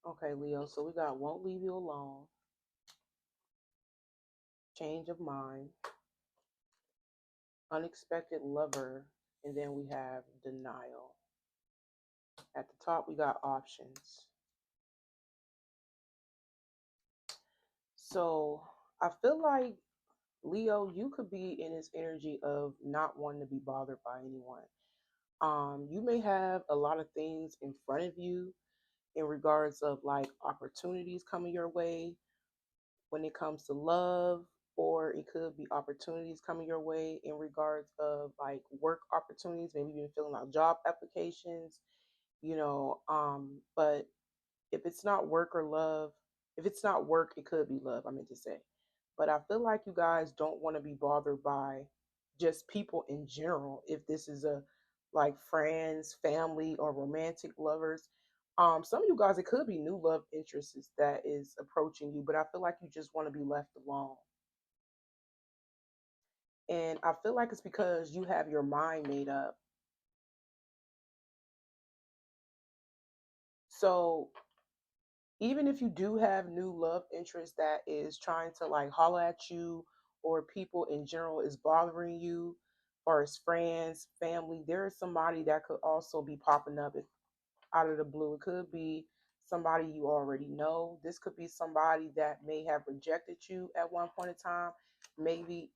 Okay, Leo. So we got won't leave you alone, change of mind, unexpected lover, and then we have denial. At the top, we got options. So I feel like Leo, you could be in this energy of not wanting to be bothered by anyone. You may have a lot of things in front of you in regards of like opportunities coming your way when it comes to love, or it could be opportunities coming your way in regards of like work opportunities. Maybe you've been filling out job applications, but if it's not work or love, if it's not work, it could be love, I meant to say. But I feel like you guys don't want to be bothered by just people in general. If this is a like friends, family, or romantic lovers, some of you guys, it could be new love interests that is approaching you, but I feel like you just want to be left alone. And I feel like it's because you have your mind made up. So even if you do have new love interest that is trying to like holler at you, or people in general is bothering you, or as friends, family, there is somebody that could also be popping up out of the blue. It could be somebody you already know. This could be somebody that may have rejected you at one point in time, maybe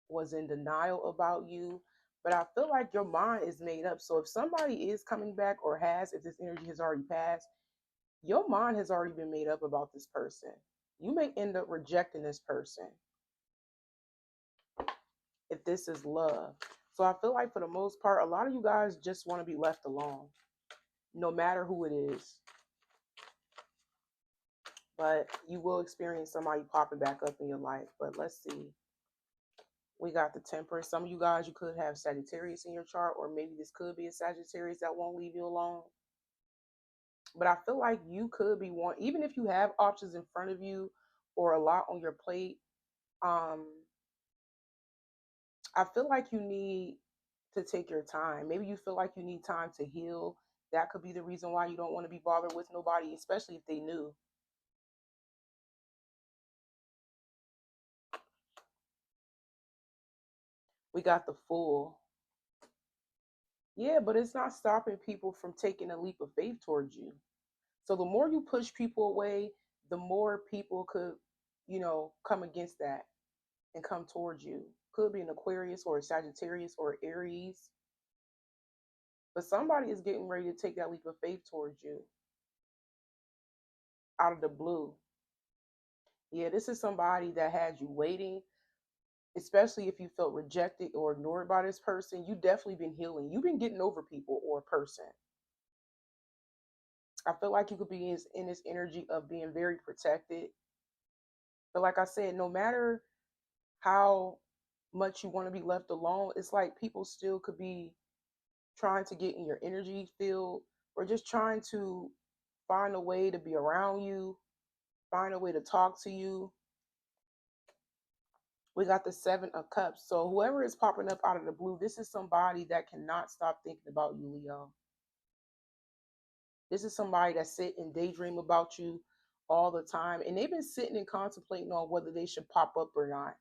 was in denial about you. But I feel like your mind is made up. So if somebody is coming back, or has, if this energy has already passed, your mind has already been made up about this person. You may end up rejecting this person if this is love. So I feel like for the most part, a lot of you guys just want to be left alone, no matter who it is. But you will experience somebody popping back up in your life. But let's see. We got the Temperance. Some of you guys, you could have Sagittarius in your chart, or maybe this could be a Sagittarius that won't leave you alone. But I feel like you could be one, even if you have options in front of you or a lot on your plate. Um, I feel like you need to take your time. Maybe you feel like you need time to heal. That could be the reason why you don't want to be bothered with nobody, especially if they knew. We got the Fool. Yeah, but it's not stopping people from taking a leap of faith towards you. So the more you push people away, the more people could, come against that and come towards you. Could be an Aquarius or a Sagittarius or Aries, but somebody is getting ready to take that leap of faith towards you out of the blue. Yeah, this is somebody that had you waiting, especially if you felt rejected or ignored by this person. You definitely been healing. You've been getting over people or a person. I feel like you could be in this energy of being very protected. But like I said, no matter how much you want to be left alone, it's like people still could be trying to get in your energy field, or just trying to find a way to be around you, find a way to talk to you. We got the Seven of Cups. So whoever is popping up out of the blue, this is somebody that cannot stop thinking about you, Leo. This is somebody that sit and daydream about you all the time. And they've been sitting and contemplating on whether they should pop up or not.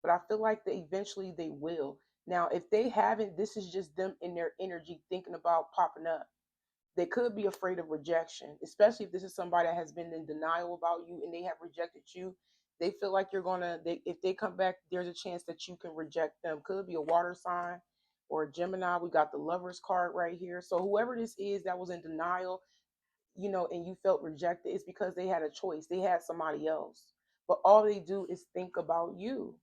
But I feel like that eventually they will. Now, if they haven't, this is just them in their energy thinking about popping up. They could be afraid of rejection, especially if this is somebody that has been in denial about you and they have rejected you. They feel like if they come back, there's a chance that you can reject them. Could be a water sign or a Gemini. We got the Lovers card right here. So whoever this is that was in denial, and you felt rejected, it's because they had a choice. They had somebody else. But all they do is think about you.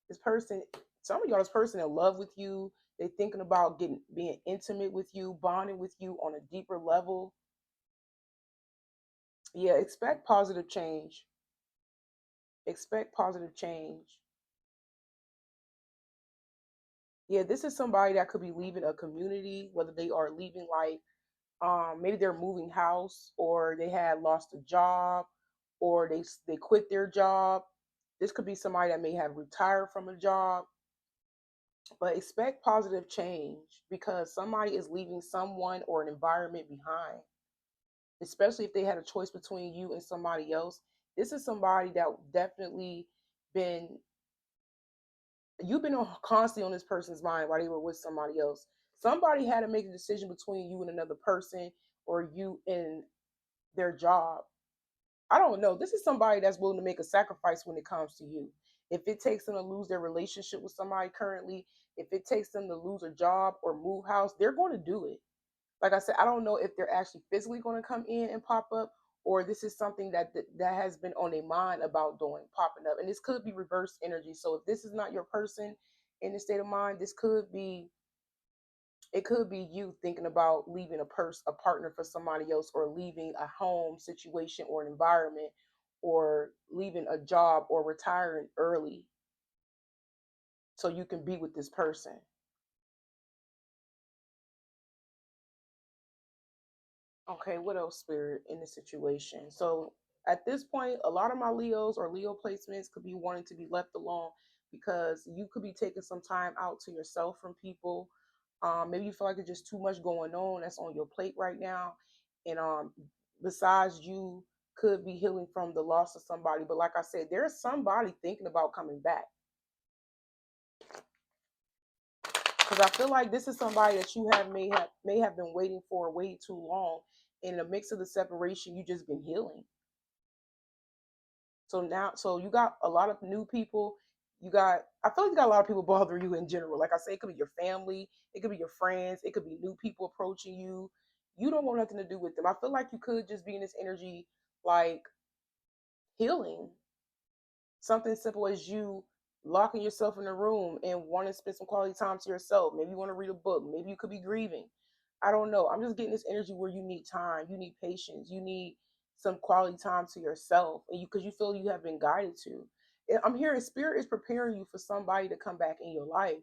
This person, some of y'all, this person in love with you. They thinking about being intimate with you, bonding with you on a deeper level. Yeah, expect positive change. Expect positive change. Yeah, this is somebody that could be leaving a community, whether they are leaving like maybe they're moving house, or they had lost a job, or they quit their job. This could be somebody that may have retired from a job. But expect positive change because somebody is leaving someone or an environment behind. especially if they had a choice between you and somebody else. This is somebody that definitely been you've been constantly on this person's mind while they were with somebody else. Somebody had to make a decision between you and another person, or you and their job. I don't know. This is somebody that's willing to make a sacrifice when it comes to you. If it takes them to lose their relationship with somebody currently, if it takes them to lose a job or move house, they're going to do it. Like I said, I don't know if they're actually physically going to come in and pop up, or this is something that has been on their mind about doing, popping up. And this could be reverse energy. So if this is not your person in this state of mind, this could be it could be you thinking about leaving a partner for somebody else, or leaving a home situation or an environment, or leaving a job, or retiring early so you can be with this person. Okay, what else, Spirit, in this situation? So at this point, a lot of my Leos or Leo placements could be wanting to be left alone, because you could be taking some time out to yourself from people. Maybe you feel like there's just too much going on that's on your plate right now. And besides, you could be healing from the loss of somebody. But like I said, there's somebody thinking about coming back. Because I feel like this is somebody that you may have been waiting for way too long. In the mix of the separation, you just been healing. So now, so you got a lot of new people. I feel like you got a lot of people bothering you in general. Like I say, it could be your family, it could be your friends, it could be new people approaching you. You don't want nothing to do with them. I feel like you could just be in this energy, like healing. Something simple as you locking yourself in a room and wanting to spend some quality time to yourself. Maybe you want to read a book. Maybe you could be grieving. I don't know. I'm just getting this energy where you need time, you need patience, you need some quality time to yourself, and you because you feel you have been guided to. I'm hearing spirit is preparing you for somebody to come back in your life.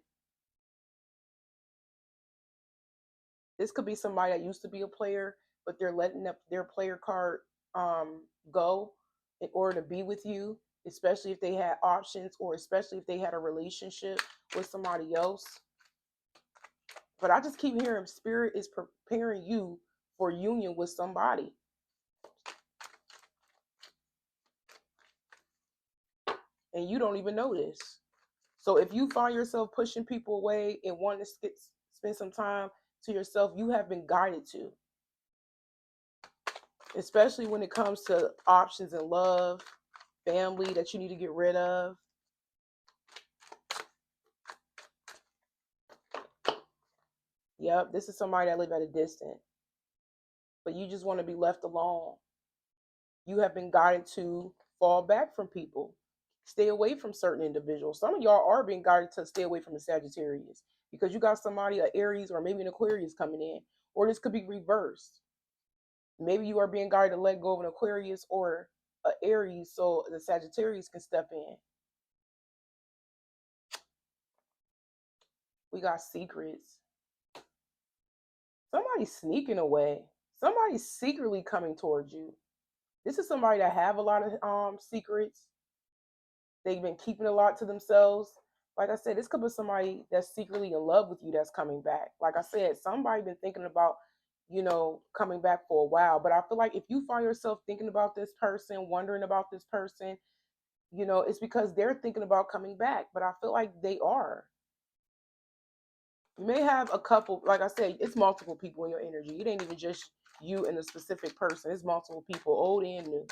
This could be somebody that used to be a player, but they're letting up their player card go in order to be with you, especially if they had options, or especially if they had a relationship with somebody else. But I just keep hearing spirit is preparing you for union with somebody, and you don't even know this. So if you find yourself pushing people away and wanting to spend some time to yourself, you have been guided to, especially when it comes to options in love, family that you need to get rid of. Yep, this is somebody that live at a distance, but you just want to be left alone. You have been guided to fall back from people, stay away from certain individuals. Some of y'all are being guided to stay away from the Sagittarius, because you got somebody, an Aries or maybe an Aquarius coming in, or this could be reversed. Maybe you are being guided to let go of an Aquarius or an Aries so the Sagittarius can step in. We got secrets. Somebody's sneaking away. Somebody's secretly coming towards you. This is somebody that have a lot of secrets. They've been keeping a lot to themselves. Like I said, this could be somebody that's secretly in love with you that's coming back. Like I said, somebody been thinking about, coming back for a while. But I feel like if you find yourself thinking about this person, wondering about this person, it's because they're thinking about coming back. But I feel like they are. You may have a couple, like I said, it's multiple people in your energy. It ain't even just you and a specific person. It's multiple people, old and new.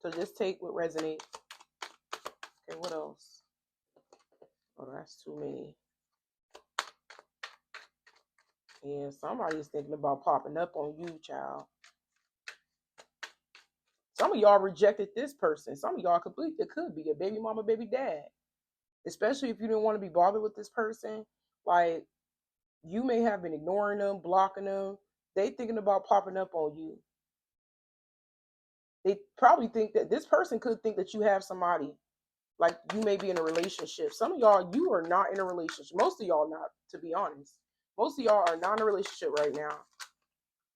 So just take what resonates. Okay, what else? Oh, that's too many. Yeah, somebody's thinking about popping up on you, child. Some of y'all rejected this person. Some of y'all it could be a baby mama, baby dad. Especially if you didn't want to be bothered with this person. Like, you may have been ignoring them, blocking them. They thinking about popping up on you. They probably think that this person could think that you have somebody. Like, you may be in a relationship. Some of y'all, you are not in a relationship. Most of y'all not, to be honest. Most of y'all are not in a relationship right now.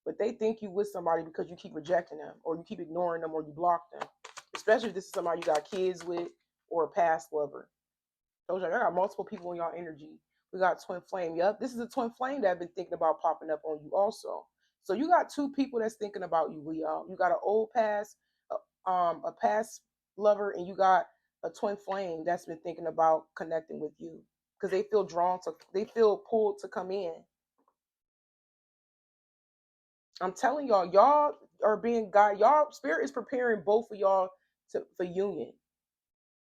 But they think you with somebody because you keep rejecting them, or you keep ignoring them, or you block them. Especially if this is somebody you got kids with, or a past lover. So I got multiple people in y'all energy. We got twin flame. Yep, this is a twin flame that I've been thinking about popping up on you also. So you got two people that's thinking about you, Leo. You got an old past, a past lover, and you got a twin flame that's been thinking about connecting with you because they feel drawn to, they feel pulled to come in. I'm telling y'all, y'all are being guided. Y'all spirit is preparing both of y'all for union,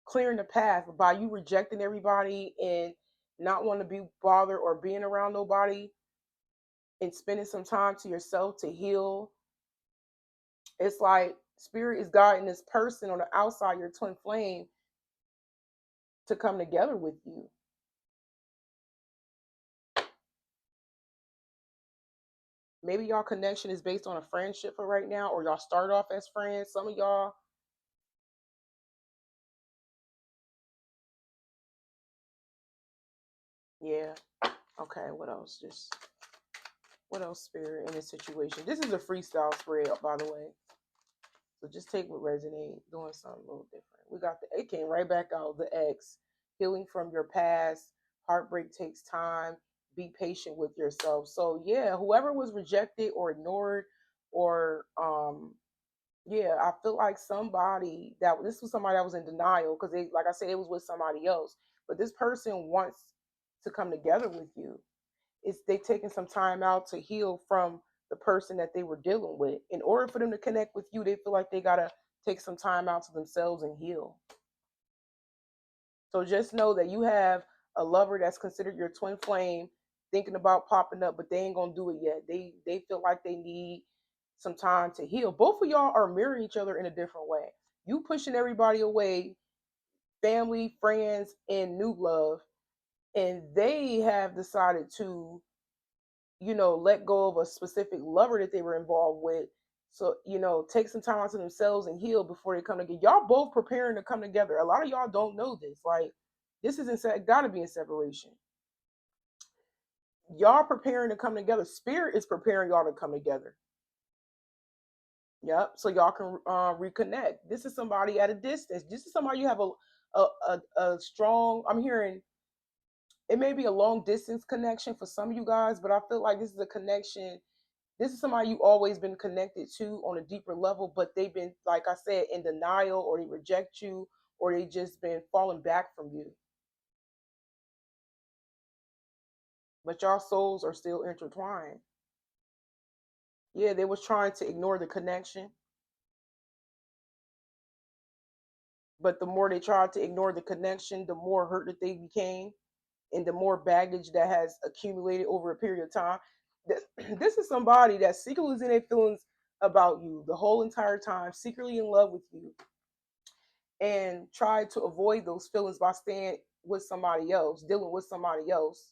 clearing the path by you rejecting everybody and not wanting to be bothered or being around nobody and spending some time to yourself to heal. It's like spirit is guiding this person on the outside, your twin flame, to come together with you. Maybe y'all connection is based on a friendship for right now, or y'all start off as friends. Some of y'all, yeah. Okay, what else? Just what else, spirit, in this situation? This is a freestyle spread, by the way. So just take what resonates, doing something a little different. We got the, it came right back out, the X, healing from your past, heartbreak takes time, be patient with yourself. So yeah, whoever was rejected or ignored or yeah, I feel like somebody that this was somebody that was in denial because they, like I said, it was with somebody else. But this person wants to come together with you. It's they taking some time out to heal from the person that they were dealing with. In order for them to connect with you, they feel like they gotta take some time out to themselves and heal. So just know that you have a lover that's considered your twin flame, thinking about popping up, but they ain't gonna do it yet. They feel like they need some time to heal. Both of y'all are mirroring each other in a different way. You pushing everybody away, family, friends, and new love, and they have decided to, let go of a specific lover that they were involved with. So, take some time out to themselves and heal before they come together. Y'all both preparing to come together. A lot of y'all don't know this. Like, this isn't gotta be in separation. Y'all preparing to come together. Spirit is preparing y'all to come together. Yep. So y'all can reconnect. This is somebody at a distance. This is somebody you have a strong. I'm hearing it may be a long distance connection for some of you guys, but I feel like this is a connection. This is somebody you've always been connected to on a deeper level, but they've been, like I said, in denial, or they reject you, or they just been falling back from you. But y'all souls are still intertwined. Yeah, they was trying to ignore the connection, but the more they tried to ignore the connection, the more hurt that they became, and the more baggage that has accumulated over a period of time. This is somebody that secretly was in their feelings about you the whole entire time, secretly in love with you, and tried to avoid those feelings by staying with somebody else, dealing with somebody else.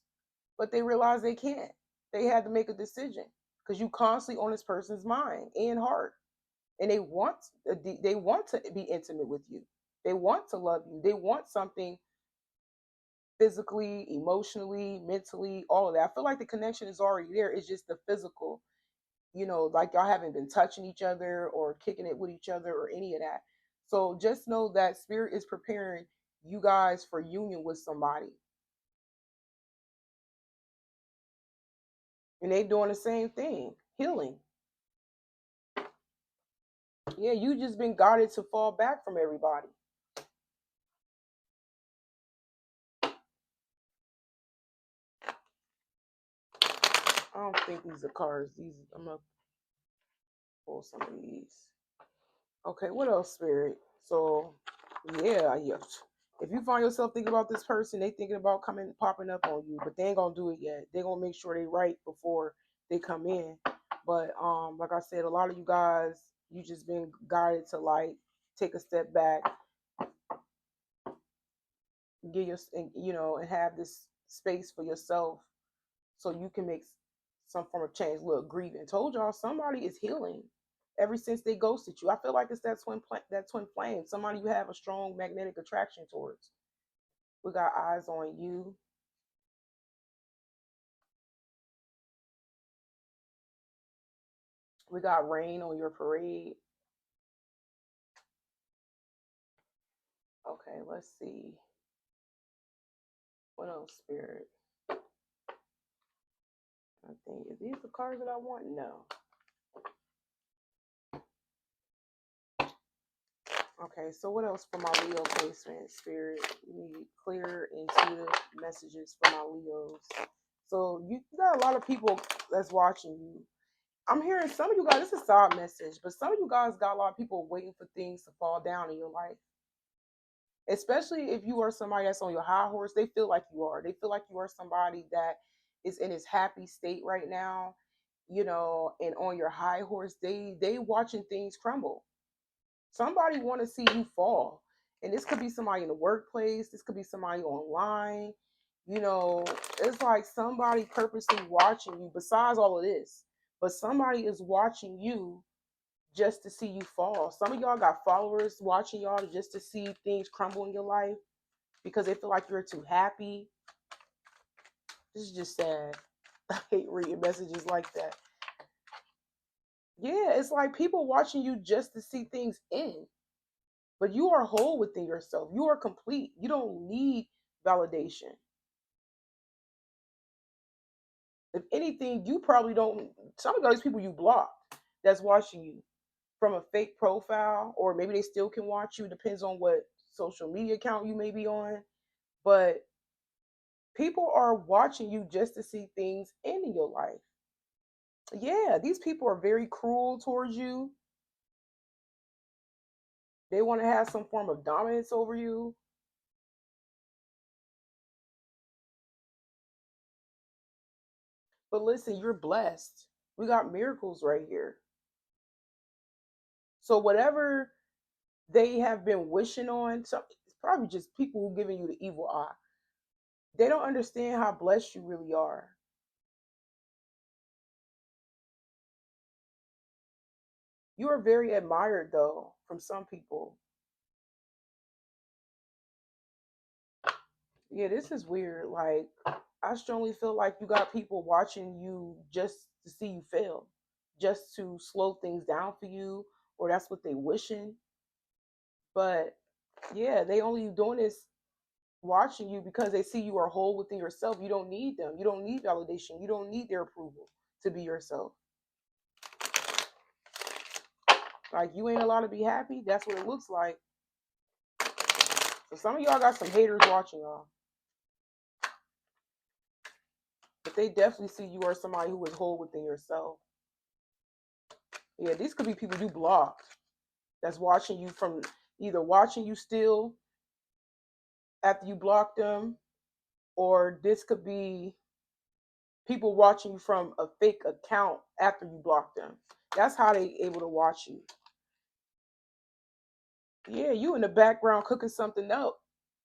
But they realized they can't. They had to make a decision because you constantly on this person's mind and heart, and they want to be intimate with you. They want to love you. They want something physically, emotionally, mentally, all of that. I feel like the connection is already there. It's just the physical, like y'all haven't been touching each other or kicking it with each other or any of that. So just know that spirit is preparing you guys for union with somebody. And they doing the same thing, healing. Yeah, you just been guarded to fall back from everybody. I don't think these are cards. These I'm gonna pull some of these. Okay, what else, spirit? So yeah. If you find yourself thinking about this person, they thinking about coming popping up on you, but they ain't gonna do it yet. They gonna make sure they right before they come in. But like I said, a lot of you guys, you just been guided to like take a step back, get your and have this space for yourself so you can make some form of change. Look, grieving. Told y'all somebody is healing ever since they ghosted you. I feel like it's that twin flame. Somebody you have a strong magnetic attraction towards. We got eyes on you. We got rain on your parade. Okay, let's see. What else, spirit? I think, is these the cards that I want? No. Okay, so what else for my Leo placement, Spirit? We need clear, intuitive messages for my Leos. So you got a lot of people that's watching you. I'm hearing some of you guys, this is a side message, but some of you guys got a lot of people waiting for things to fall down in your life. Especially if you are somebody that's on your high horse, they feel like you are. They feel like you are somebody that is in his happy state right now, and on your high horse, they watching things crumble. Somebody want to see you fall. And this could be somebody in the workplace, this could be somebody online. You know, it's like somebody purposely watching you besides all of this. But somebody is watching you just to see you fall. Some of y'all got followers watching y'all just to see things crumble in your life because they feel like you're too happy. This is just sad. I hate reading messages like that. Yeah, it's like people watching you just to see things end. But you are whole within yourself. You are complete. You don't need validation. If anything, you probably don't. Some of those people you blocked that's watching you from a fake profile, or maybe they still can watch you. Depends on what social media account you may be on. But people are watching you just to see things end in your life. Yeah, these people are very cruel towards you. They want to have some form of dominance over you. But listen, you're blessed. We got miracles right here. So whatever they have been wishing on, so it's probably just people who giving you the evil eye. They don't understand how blessed you really are. You are very admired though from some people. Yeah, this is weird. Like I strongly feel like you got people watching you just to see you fail, just to slow things down for you, or that's what they wishing. But yeah, they only doing this watching you because they see you are whole within yourself. You don't need them. You don't need validation. You don't need their approval to be yourself. Like you ain't allowed to be happy. That's what it looks like. So some of y'all got some haters watching y'all, but they definitely see you are somebody who is whole within yourself. Yeah, these could be people you blocked that's watching you from either watching you still after you blocked them, or this could be people watching you from a fake account after you blocked them. That's how they able to watch you. Yeah, you in the background cooking something up,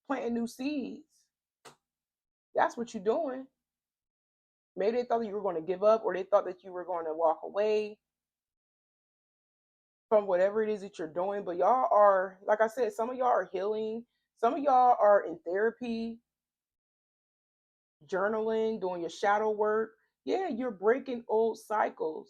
planting new seeds. That's what you're doing. Maybe they thought that you were going to give up, or they thought that you were going to walk away from whatever it is that you're doing. But y'all are, like I said, some of y'all are healing. Some of y'all are in therapy, journaling, doing your shadow work. Yeah, you're breaking old cycles.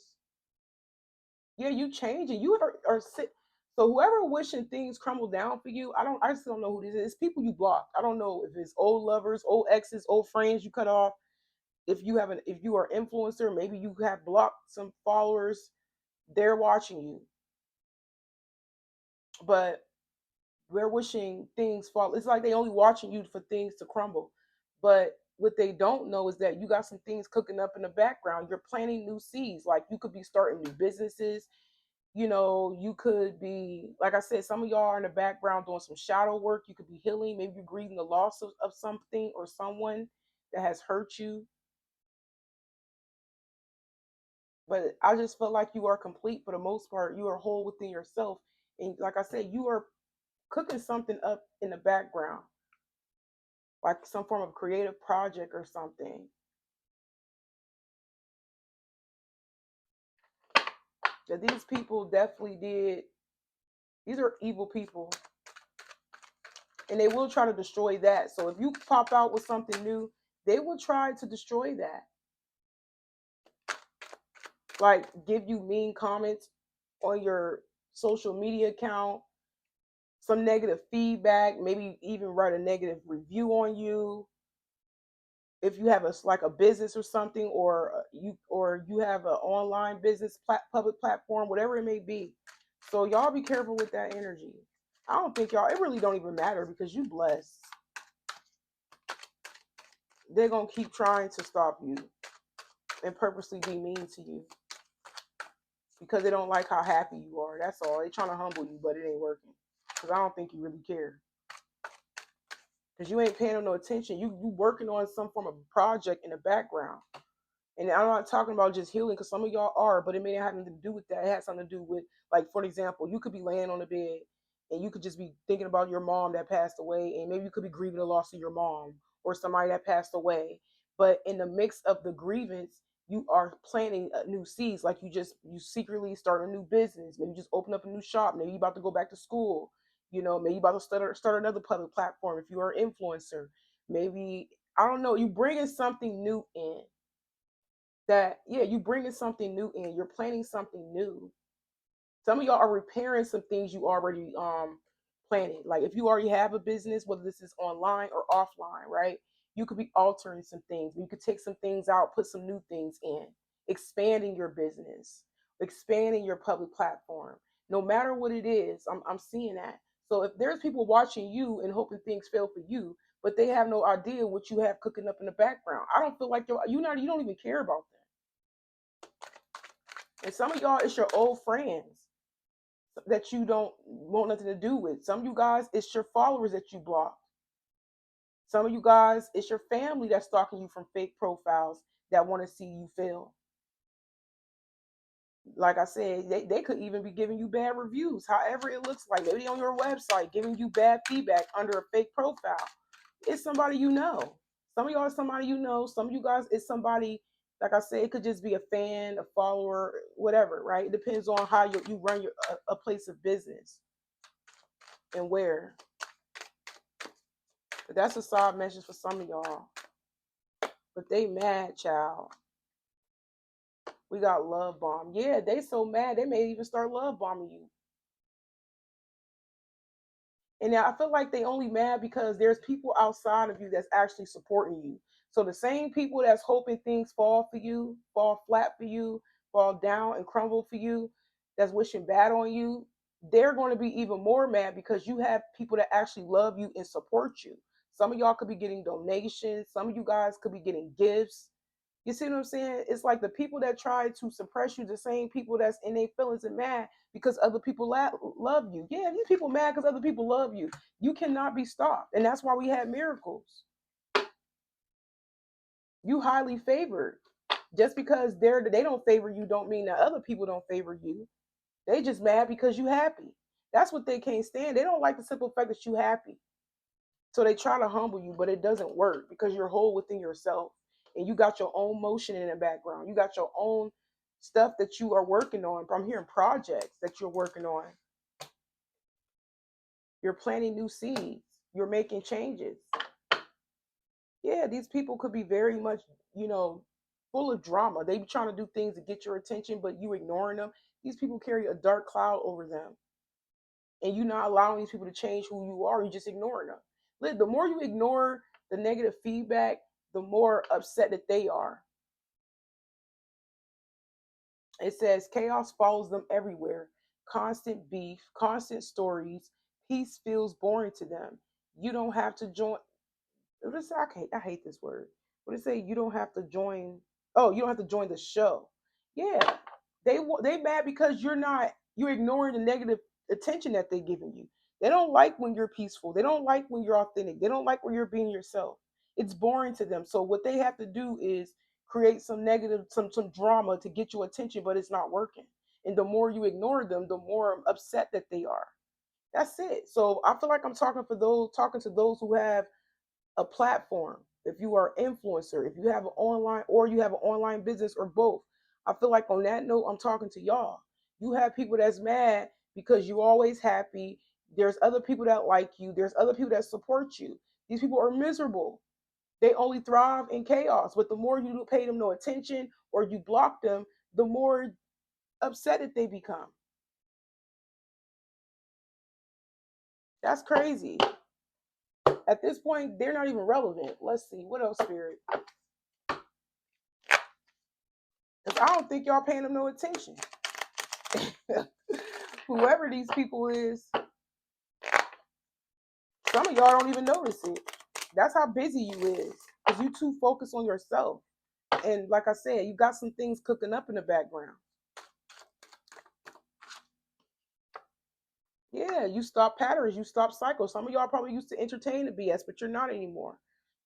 Yeah, you changing. You are sit. So whoever wishing things crumble down for you, I just don't know who this is. It's people you blocked. I don't know if it's old lovers, old exes, old friends you cut off. If you are influencer, maybe you have blocked some followers. They're watching you, but we're wishing things fall. It's like they only watching you for things to crumble. But what they don't know is that you got some things cooking up in the background. You're planting new seeds. Like you could be starting new businesses. You could be, like I said, some of y'all are in the background doing some shadow work. You could be healing. Maybe you're grieving the loss of something or someone that has hurt you. But I just felt like you are complete for the most part. You are whole within yourself. And like I said, you are cooking something up in the background, like some form of creative project or something. That these people definitely did. These are evil people. And they will try to destroy that. So if you pop out with something new, they will try to destroy that. Like give you mean comments on your social media account, some negative feedback, maybe even write a negative review on you. if you have a like a business or something, or you have an online business public platform, whatever it may be. So y'all be careful with that energy. I don't think y'all, it really don't even matter because you blessed. They're gonna keep trying to stop you and purposely be mean to you because they don't like how happy you are. That's all. They trying to humble you, but it ain't working. Because I don't think you really care. Because you ain't paying them no attention. You working on some form of project in the background. And I'm not talking about just healing because some of y'all are, but it may have nothing to do with that. It has something to do with, like, for example, you could be laying on the bed and you could just be thinking about your mom that passed away, and maybe you could be grieving the loss of your mom or somebody that passed away. But in the mix of the grievance, you are planting new seeds. Like you secretly start a new business. Maybe you just open up a new shop. Maybe you about to go back to school. Maybe you about to start another public platform if you are an influencer. Maybe, I don't know, you bringing something new in that, yeah, you bringing something new in, you're planning something new. Some of y'all are repairing some things you already planted. Like if you already have a business, whether this is online or offline, right, you could be altering some things. You could take some things out, put some new things in, expanding your business, expanding your public platform. No matter what it is, I'm seeing that. So if there's people watching you and hoping things fail for you, but they have no idea what you have cooking up in the background, I don't feel like you don't even care about them. And some of y'all, it's your old friends that you don't want nothing to do with. Some of you guys, it's your followers that you block. Some of you guys, it's your family that's stalking you from fake profiles that want to see you fail. Like I said, they could even be giving you bad reviews, however it looks like. Maybe on your website, giving you bad feedback under a fake profile. It's somebody you know. Some of y'all are somebody you know. Some of you guys, it's somebody, like I said, it could just be a fan, a follower, whatever, right? It depends on how you run a place of business and where. But that's a side message for some of y'all. But they mad, child. We got love bomb. Yeah, they so mad they may even start love bombing you. And now I feel like they only mad because there's people outside of you that's actually supporting you. So the same people that's hoping things fall for you, fall flat for you, fall down and crumble for you, that's wishing bad on you, they're going to be even more mad because you have people that actually love you and support you. Some of y'all could be getting donations. Some of you guys could be getting gifts. You see what I'm saying? It's like the people that try to suppress you, the same people that's in their feelings and mad because other people love you. Yeah, these people mad because other people love you. You cannot be stopped, and that's why we have miracles. You highly favored. Just because they don't favor you, don't mean that other people don't favor you. They just mad because you happy. That's what they can't stand. They don't like the simple fact that you happy. So they try to humble you, but it doesn't work because you're whole within yourself and you got your own motion in the background. You got your own stuff that you are working on. I'm hearing projects that you're working on. You're planting new seeds. You're making changes. Yeah, these people could be very much, full of drama. They be trying to do things to get your attention, but you ignoring them. These people carry a dark cloud over them. And you're not allowing these people to change who you are. You're just ignoring them. The more you ignore the negative feedback, the more upset that they are. It says chaos follows them everywhere. Constant beef, constant stories. Peace feels boring to them. You don't have to join. I hate this word. What it say? You don't have to join. Oh, you don't have to join the show. Yeah, they mad because you're ignoring the negative attention that they're giving you. They don't like when you're peaceful. They don't like when you're authentic. They don't like when you're being yourself. It's boring to them. So what they have to do is create some negative, some drama to get your attention, but it's not working. And the more you ignore them, the more upset that they are. That's it. So I feel like I'm talking to those who have a platform, if you are an influencer, if you have an online or you have an online business or both. I feel like on that note, I'm talking to y'all. You have people that's mad because you're always happy. There's other people that like you. There's other people that support you. These people are miserable. They only thrive in chaos. But the more you pay them no attention or you block them, the more upset that they become. That's crazy. At this point, they're not even relevant. Let's see. What else, Spirit? Because I don't think y'all paying them no attention. Whoever these people is, some of y'all don't even notice it. That's how busy you is. Because you too focused on yourself. And like I said, you got some things cooking up in the background. Yeah, you stop patterns, you stop cycles. Some of y'all probably used to entertain the BS, but you're not anymore.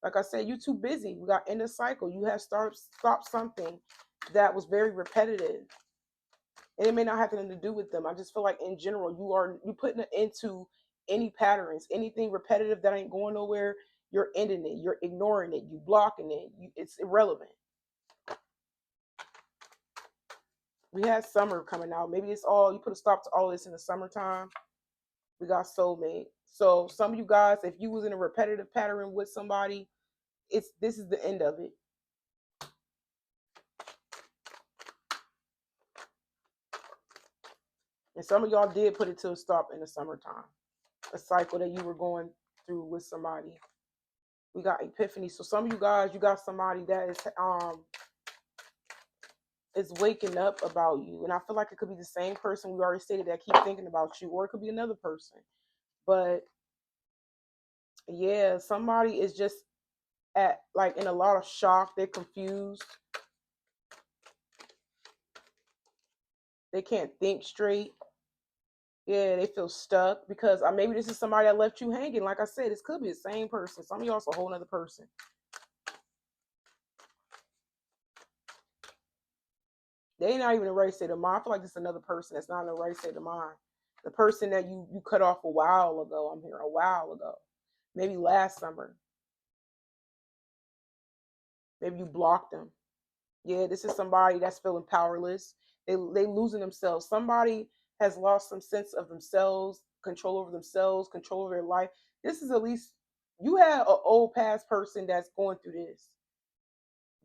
Like I said, you're too busy. We got end of cycle. You have stopped something that was very repetitive. And it may not have anything to do with them. I just feel like in general, you putting it into any patterns, anything repetitive that ain't going nowhere, you're ending it, you're ignoring it, you blocking it. It's irrelevant. We had summer coming out. Maybe it's all you put a stop to all this in the summertime. We got soulmate. So some of you guys, if you was in a repetitive pattern with somebody, this is the end of it. And some of y'all did put it to a stop in the summertime. A cycle that you were going through with somebody. We got epiphany. So some of you guys, you got somebody that is waking up about you. And I feel like it could be the same person we already stated that keep thinking about you, or it could be another person. But yeah, somebody is just at like in a lot of shock. They're confused. They can't think straight. Yeah, they feel stuck because maybe this is somebody that left you hanging. Like I said, this could be the same person. Some of y'all's a whole other person. They ain't not even in the right state of mind. I feel like this is another person that's not in the right state of mind. The person that you cut off a while ago. I'm here a while ago. Maybe last summer. Maybe you blocked them. Yeah, this is somebody that's feeling powerless. They losing themselves. Somebody has lost some sense of themselves, control over their life. This is at least you have an old past person that's going through this,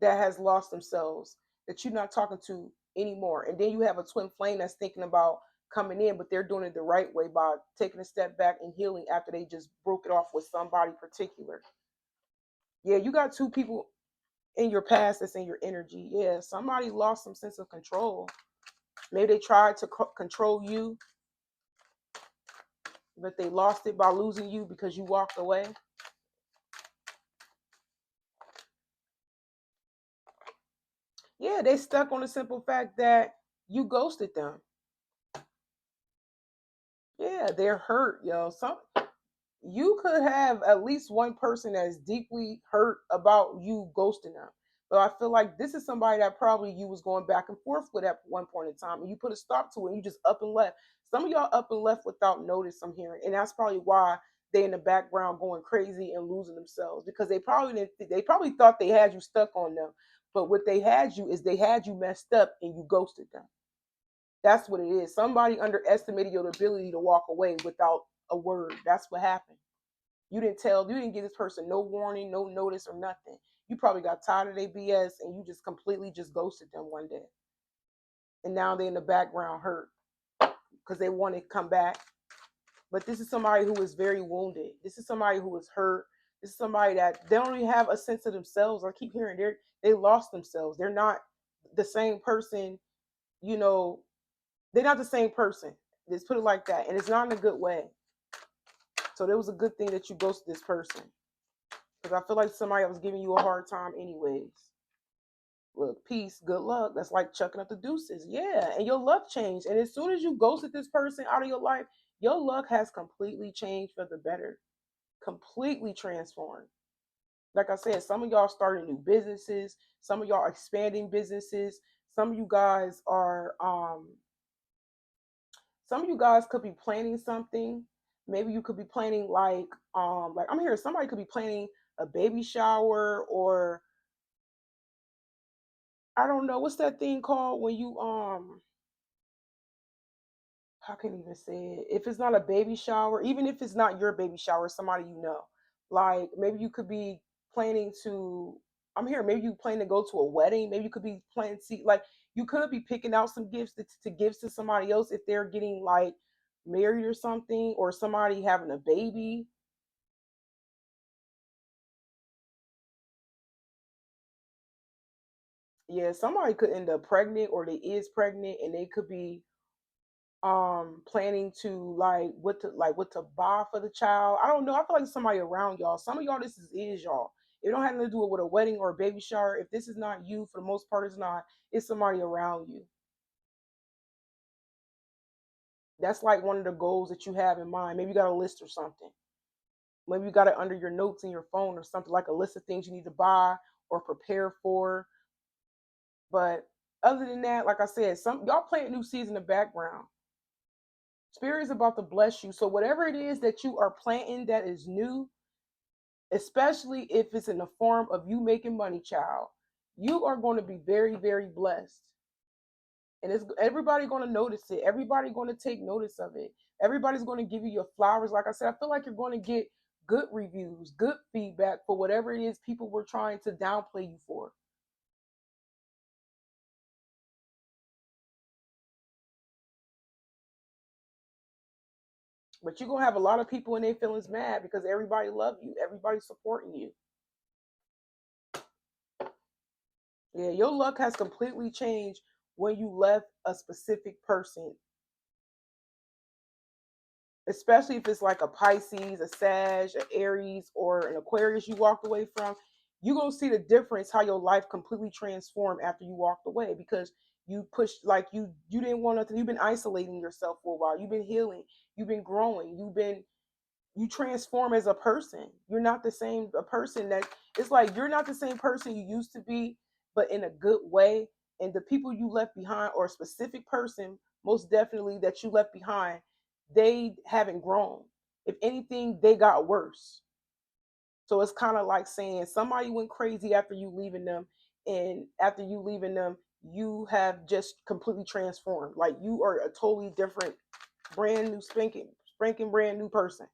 that has lost themselves, that you're not talking to anymore. And then you have a twin flame that's thinking about coming in, but they're doing it the right way by taking a step back and healing after they just broke it off with somebody particular. Yeah, you got two people in your past that's in your energy. Yeah, somebody lost some sense of control. Maybe they tried to control you, but they lost it by losing you because you walked away. Yeah, they stuck on the simple fact that you ghosted them. Yeah, they're hurt, yo. You could have at least one person that is deeply hurt about you ghosting them. But I feel like this is somebody that probably you was going back and forth with at one point in time, and you put a stop to it, and you just up and left. Some of y'all up and left without notice. I'm hearing, and that's probably why they in the background going crazy and losing themselves because they probably didn't. They probably thought they had you stuck on them, but what they had you is they had you messed up and you ghosted them. That's what it is. Somebody underestimated your ability to walk away without a word. That's what happened. You didn't give this person no warning, no notice or nothing. You probably got tired of their BS and you just completely just ghosted them one day. And now they're in the background hurt because they want to come back. But this is somebody who is very wounded. This is somebody who is hurt. This is somebody that they don't even have a sense of themselves. I keep hearing they lost themselves. They're not the same person, you know, they're not the same person. Let's put it like that. And it's not in a good way. So there was a good thing that you ghosted this person. Because I feel like somebody was giving you a hard time anyways. Look, peace, good luck. That's like chucking up the deuces. Yeah. And your luck changed. And as soon as you ghosted this person out of your life, your luck has completely changed for the better. Completely transformed. Like I said, some of y'all starting new businesses, some of y'all expanding businesses, some of you guys are some of you guys could be planning something. Maybe you could be planning like I'm hearing somebody could be planning a baby shower, or I don't know what's that thing called when you how can I even say it? If it's not a baby shower, even if it's not your baby shower, somebody you know. Like maybe you could be planning to I'm here, maybe you plan to go to a wedding, maybe you could be planning to see like you could be picking out some gifts to give to somebody else if they're getting like married or something, or somebody having a baby. Yeah, somebody could end up pregnant or they is pregnant and they could be planning to like what to buy for the child. I don't know. I feel like it's somebody around y'all. Some of y'all this is y'all. It don't have to do it with a wedding or a baby shower. If this is not you, for the most part, it's not. It's somebody around you. That's like one of the goals that you have in mind. Maybe you got a list or something. Maybe you got it under your notes in your phone or something, like a list of things you need to buy or prepare for. But other than that, like I said, some y'all playing new seeds in the background. Spirit is about to bless you. So whatever it is that you are planting that is new, especially if it's in the form of you making money, child, you are going to be very, very blessed. And it's everybody going to notice it. Everybody going to take notice of it. Everybody's going to give you your flowers. Like I said, I feel like you're going to get good reviews, good feedback for whatever it is people were trying to downplay you for. But you're gonna have a lot of people in their feelings mad because everybody love you, everybody's supporting you. Yeah, your luck has completely changed when you left a specific person, especially if it's like a Pisces, a Sag, an Aries, or an Aquarius you walked away from. You're gonna see the difference how your life completely transformed after you walked away because you pushed like you didn't want nothing. You've been isolating yourself for a while. You've been healing. You've been growing. You transform as a person. You're not the same a person that it's like you're not the same person you used to be, but in a good way. And the people you left behind or a specific person, most definitely that you left behind, they haven't grown. If anything, they got worse. So it's kind of like saying somebody went crazy after you leaving them, and after you leaving them, you have just completely transformed. Like you are a totally different, brand new, spanking brand new person.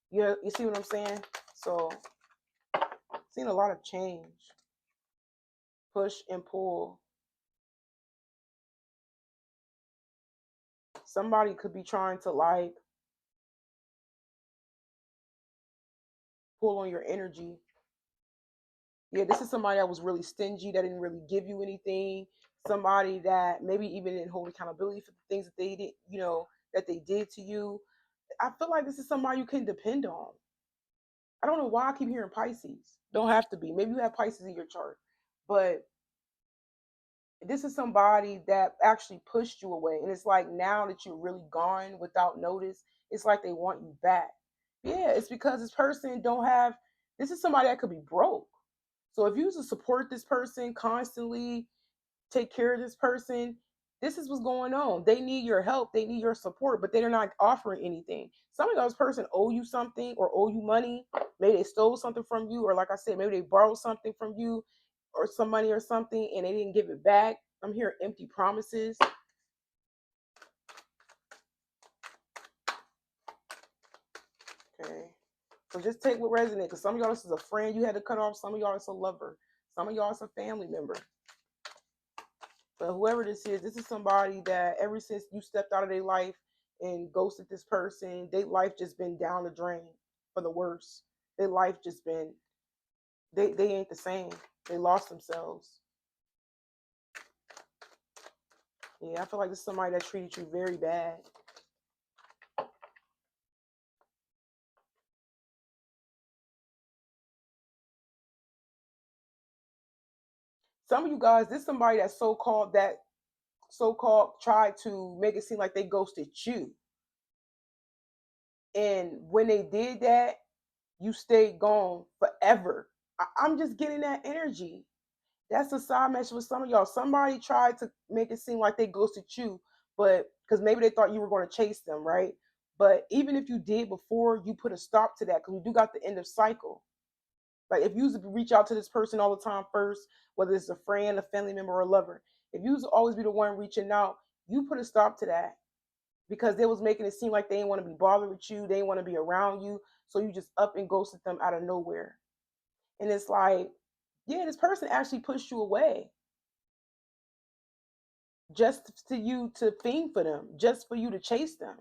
You see what I'm saying? So, seen a lot of change, push and pull. Somebody could be trying to like pull on your energy. Yeah, this is somebody that was really stingy, that didn't really give you anything. Somebody that maybe even didn't hold accountability for the things that they did, that they did to you. I feel like this is somebody you can depend on. I don't know why I keep hearing Pisces. Don't have to be. Maybe you have Pisces in your chart, but this is somebody that actually pushed you away. And it's like now that you're really gone without notice, it's like they want you back. Yeah, it's because this person don't have, this is somebody that could be broke. So if you used to support this person constantly, take care of this person, this is what's going on. They need your help, they need your support, but they're not offering anything. Some of those person owe you something or owe you money. Maybe they stole something from you, or like I said, maybe they borrowed something from you or some money or something and they didn't give it back. I'm hearing empty promises. Okay. So just take what resonates. Because some of y'all this is a friend you had to cut off. Some of y'all it's a lover. Some of y'all it's a family member. But whoever this is somebody that ever since you stepped out of their life and ghosted this person, their life just been down the drain for the worse. Their life just been they ain't the same. They lost themselves. Yeah, I feel like this is somebody that treated you very bad. Some of you guys, this is somebody that so called tried to make it seem like they ghosted you. And when they did that, you stayed gone forever. I'm just getting that energy. That's a side message with some of y'all. Somebody tried to make it seem like they ghosted you, but because maybe they thought you were going to chase them, right? But even if you did before, you put a stop to that because we do got the end of cycle. Like if you used to reach out to this person all the time first, whether it's a friend, a family member, or a lover, if you used to always be the one reaching out, you put a stop to that because they was making it seem like they didn't want to be bothered with you, they didn't want to be around you, so you just up and ghosted them out of nowhere. And it's like, yeah, this person actually pushed you away just to you to fiend for them, just for you to chase them.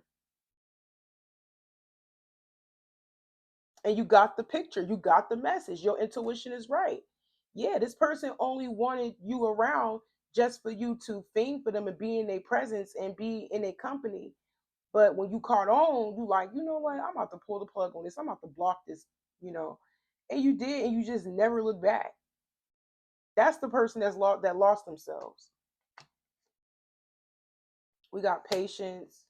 And you got the picture, you got the message. Your intuition is right. Yeah, this person only wanted you around just for you to think for them and be in their presence and be in their company. But when you caught on, you like, you know what? I'm about to pull the plug on this. I'm about to block this, you know. And you did, and you just never look back. That's the person that lost themselves. We got patience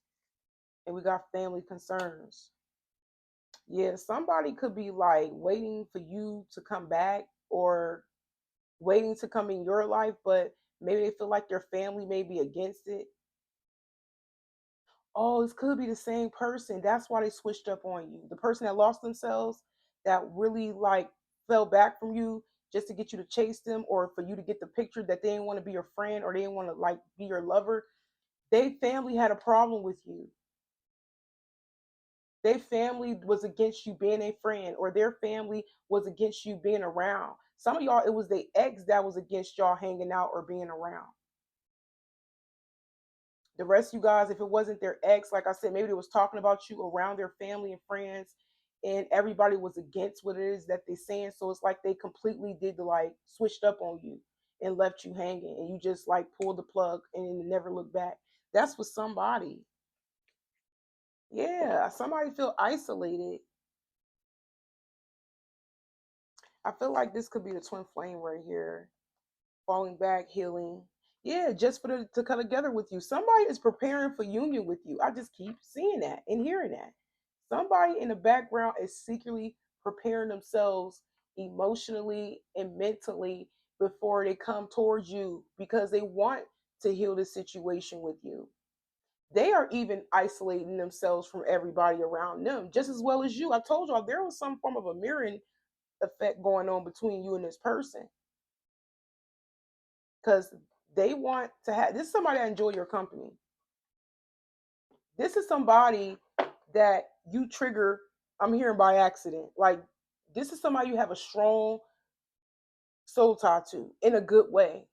and we got family concerns. Yeah, somebody could be like waiting for you to come back or waiting to come in your life, but maybe they feel like your family may be against it. Oh, this could be the same person. That's why they switched up on you. The person that lost themselves, that really like fell back from you just to get you to chase them or for you to get the picture that they didn't want to be your friend or they didn't want to like be your lover. They family had a problem with you. Their family was against you being a friend, or their family was against you being around. Some of y'all, it was the ex that was against y'all hanging out or being around. The rest of you guys, if it wasn't their ex, like I said, maybe they was talking about you around their family and friends, and everybody was against what it is that they're saying. So it's like they completely did the like switched up on you and left you hanging, and you just like pulled the plug and never look back. That's for somebody. Yeah, somebody feel isolated. I feel like this could be the twin flame right here. Falling back, healing. Yeah, just for them to come together with you. Somebody is preparing for union with you. I just keep seeing that and hearing that. Somebody in the background is secretly preparing themselves emotionally and mentally before they come towards you because they want to heal the situation with you. They are even isolating themselves from everybody around them just as well as you. I told y'all there was some form of a mirroring effect going on between you and this person because they want to have this is somebody that enjoy your company. This is somebody that you trigger. I'm hearing by accident. Like this is somebody you have a strong soul tie to in a good way.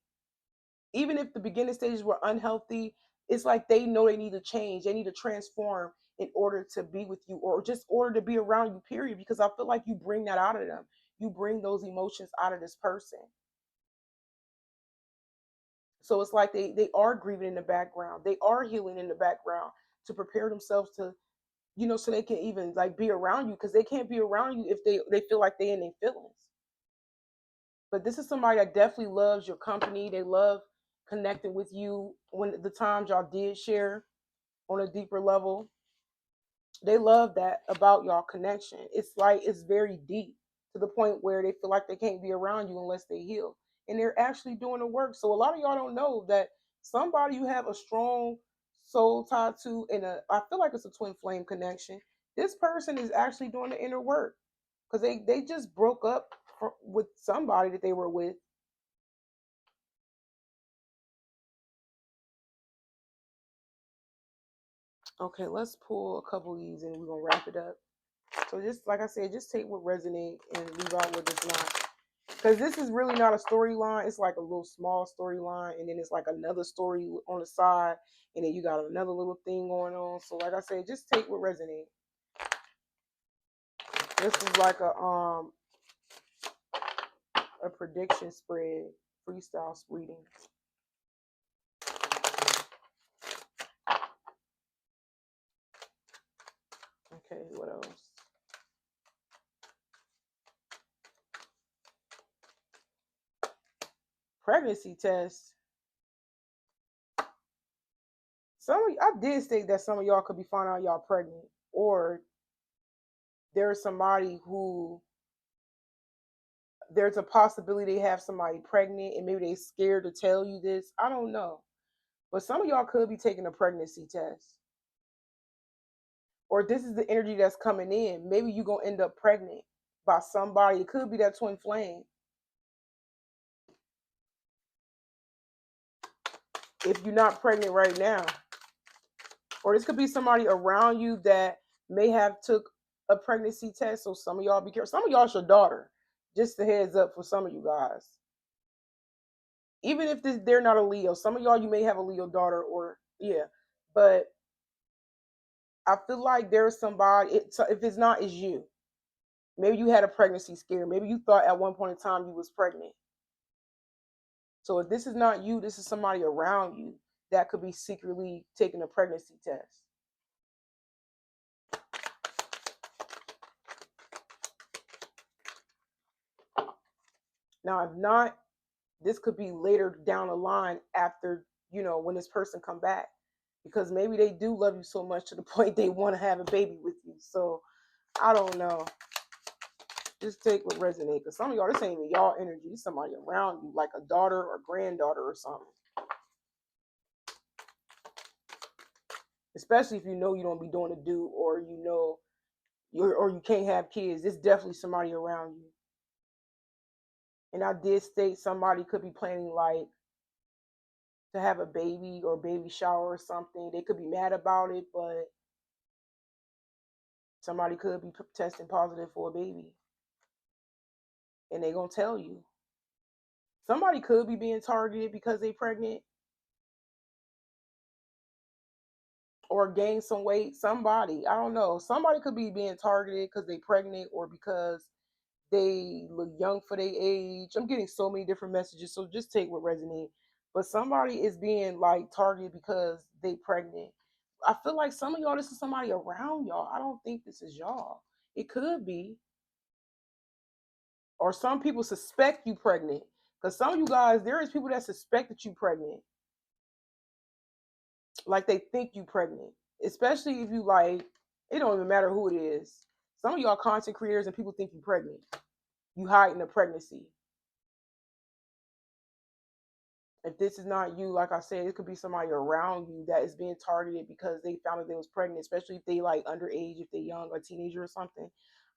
Even if the beginning stages were unhealthy, it's like they know they need to change. They need to transform in order to be with you or just order to be around you. Period. Because I feel like you bring that out of them. You bring those emotions out of this person. So it's like they are grieving in the background. They are healing in the background to prepare themselves to, so they can even like be around you because they can't be around you if they feel like they in their feelings. But this is somebody that definitely loves your company. They love connecting with you when the times y'all did share on a deeper level. They love that about y'all connection. It's like it's very deep to the point where they feel like they can't be around you unless they heal. And they're actually doing the work. So a lot of y'all don't know that somebody you have a strong soul tied to and I feel like it's a twin flame connection. This person is actually doing the inner work because they just broke up with somebody that they were with. Okay, let's pull a couple of these and we're gonna wrap it up. So just like I said, just take what resonate and leave out what does not. Because this is really not a storyline. It's like a little small storyline, and then it's like another story on the side, and then you got another little thing going on. So like I said, just take what resonate. This is like a prediction spread, freestyle reading. Okay, what else? Pregnancy test. I did state that some of y'all could be finding out y'all pregnant, or there's somebody who there's a possibility they have somebody pregnant and maybe they scared to tell you this. I don't know. But some of y'all could be taking a pregnancy test. Or this is the energy that's coming in. Maybe you're going to end up pregnant by somebody. It could be that twin flame. If you're not pregnant right now. Or this could be somebody around you that may have took a pregnancy test. So some of y'all be careful. Some of y'all's your daughter. Just a heads up for some of you guys. Even if they're not a Leo, some of y'all you may have a Leo daughter or yeah, but I feel like there's somebody. If it's not, it's you. Maybe you had a pregnancy scare. Maybe you thought at one point in time you was pregnant. So if this is not you, this is somebody around you that could be secretly taking a pregnancy test. Now, if not, this could be later down the line after, when this person come back. Because maybe they do love you so much to the point they want to have a baby with you. So I don't know. Just take what resonates. Because some of y'all, this ain't even y'all energy. It's somebody around you, like a daughter or granddaughter or something. Especially if you know you don't be doing a do, or you can't have kids. It's definitely somebody around you. And I did state somebody could be planning like to have a baby or baby shower or something. They could be mad about it, but somebody could be testing positive for a baby. And they gonna tell you. Somebody could be being targeted because they pregnant or gain some weight. Somebody, I don't know. Somebody could be being targeted because they pregnant or because they look young for their age. I'm getting so many different messages, so just take what resonates. But somebody is being like targeted because they pregnant. I feel like some of y'all, this is somebody around y'all. I don't think this is y'all. It could be. Or some people suspect you pregnant. Because some of you guys, there is people that suspect that you pregnant. Like they think you pregnant. Especially if you like, it don't even matter who it is. Some of y'all content creators and people think you pregnant. You hiding a pregnancy. If this is not you, like I said, it could be somebody around you that is being targeted because they found that they was pregnant, especially if they like underage, if they young or teenager or something.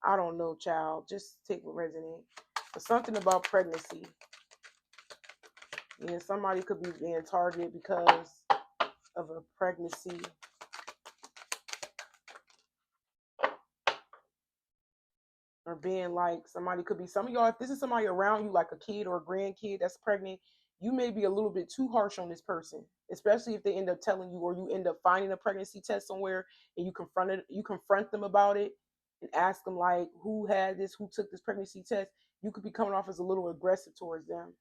I don't know, child. Just take what resonates. But something about pregnancy. Yeah, somebody could be being targeted because of a pregnancy. Or being like somebody could be some of y'all, if this is somebody around you, like a kid or a grandkid that's pregnant, you may be a little bit too harsh on this person, especially if they end up telling you or you end up finding a pregnancy test somewhere and you confront them about it and ask them like who had this, who took this pregnancy test. You could be coming off as a little aggressive towards them.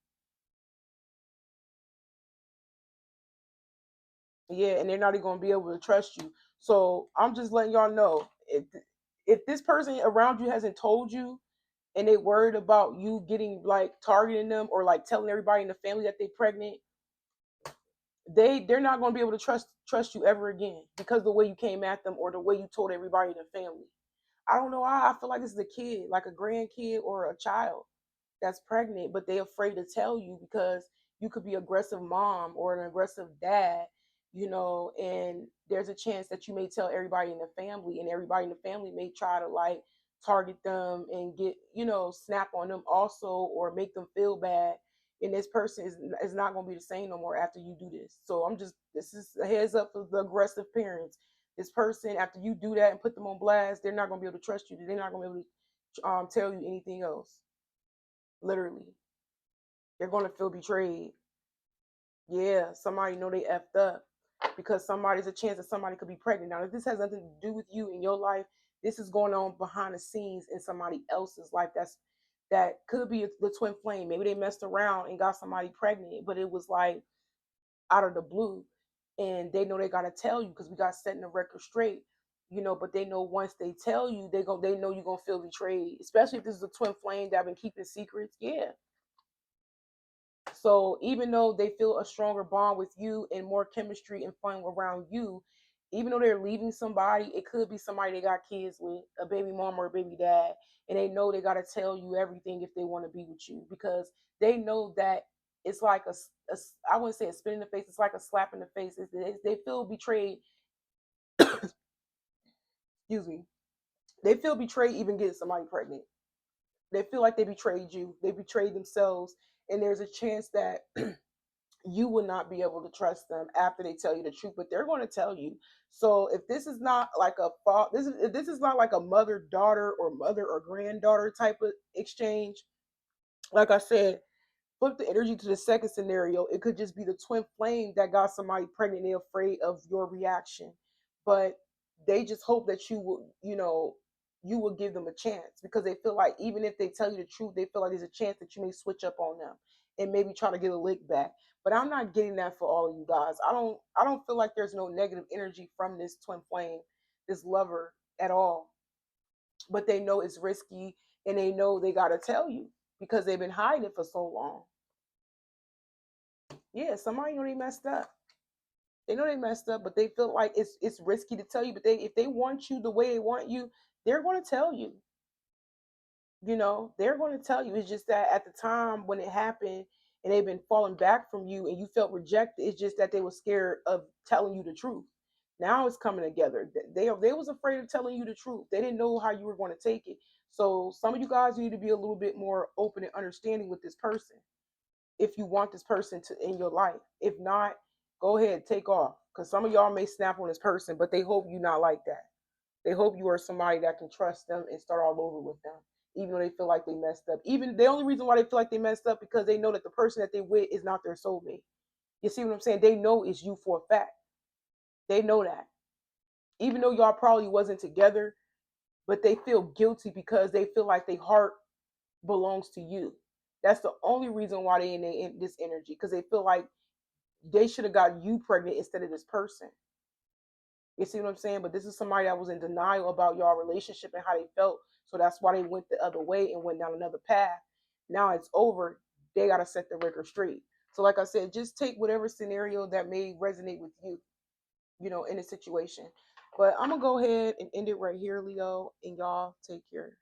Yeah, and they're not even going to be able to trust you. So I'm just letting y'all know, if this person around you hasn't told you and they worried about you getting like targeting them or like telling everybody in the family that they're pregnant, they're not going to be able to trust you ever again because the way you came at them or the way you told everybody in the family. I don't know why I feel like this is a kid, like a grandkid or a child that's pregnant, but they're afraid to tell you because you could be aggressive mom or an aggressive dad, and there's a chance that you may tell everybody in the family, and everybody in the family may try to like target them and get, snap on them also or make them feel bad. And this person is not going to be the same no more after you do this. So this is a heads up for the aggressive parents. This person, after you do that and put them on blast, they're not going to be able to trust you. They're not going to be able to tell you anything else. Literally, they're going to feel betrayed. Yeah, somebody know they effed up because somebody's a chance that somebody could be pregnant. Now, if this has nothing to do with you in your life, this is going on behind the scenes in somebody else's life. That could be the twin flame. Maybe they messed around and got somebody pregnant, but it was like out of the blue, and they know they gotta tell you because we got setting the record straight. But they know once they tell you, they know you're gonna feel betrayed, especially if this is a twin flame that have been keeping secrets. Yeah. So even though they feel a stronger bond with you and more chemistry and fun around you, even though they're leaving somebody, it could be somebody they got kids with, a baby mom or a baby dad, and they know they got to tell you everything if they want to be with you because they know that it's like I wouldn't say a spit in the face, it's like a slap in the face. They feel betrayed. Excuse me. They feel betrayed even getting somebody pregnant. They feel like they betrayed you. They betrayed themselves, and there's a chance that you will not be able to trust them after they tell you the truth, but they're going to tell you. So if this is not like a fault, this is not like a mother daughter or mother or granddaughter type of exchange. Like I said, flip the energy to the second scenario. It could just be the twin flame that got somebody pregnant. They're afraid of your reaction, but they just hope that you will give them a chance because they feel like even if they tell you the truth, they feel like there's a chance that you may switch up on them. and maybe try to get a lick back. But I'm not getting that for all of you guys. I don't feel like there's no negative energy from this twin flame, this lover at all. But they know it's risky, and they know they gotta tell you because they've been hiding it for so long. Yeah, somebody know they messed up. They know they messed up, but they feel like it's risky to tell you. But they if they want you the way they want you, they're gonna tell you. They're going to tell you. It's just that at the time when it happened and they've been falling back from you and you felt rejected, it's just that they were scared of telling you the truth. Now it's coming together. They was afraid of telling you the truth. They didn't know how you were going to take it. So some of you guys need to be a little bit more open and understanding with this person if you want this person to in your life. If not, go ahead, take off. Because some of y'all may snap on this person, but they hope you're not like that. They hope you are somebody that can trust them and start all over with them, even though they feel like they messed up. Even the only reason why they feel like they messed up because they know that the person that they with is not their soulmate. You see what I'm saying? They know it's you for a fact. They know that. Even though y'all probably wasn't together, but they feel guilty because they feel like their heart belongs to you. That's the only reason why they in this energy, because they feel like they should have got you pregnant instead of this person. You see what I'm saying? But this is somebody that was in denial about y'all relationship and how they felt. So that's why they went the other way and went down another path. Now it's over. They got to set the record straight. So, like I said, just take whatever scenario that may resonate with you, in a situation. But I'm going to go ahead and end it right here, Leo. And y'all take care.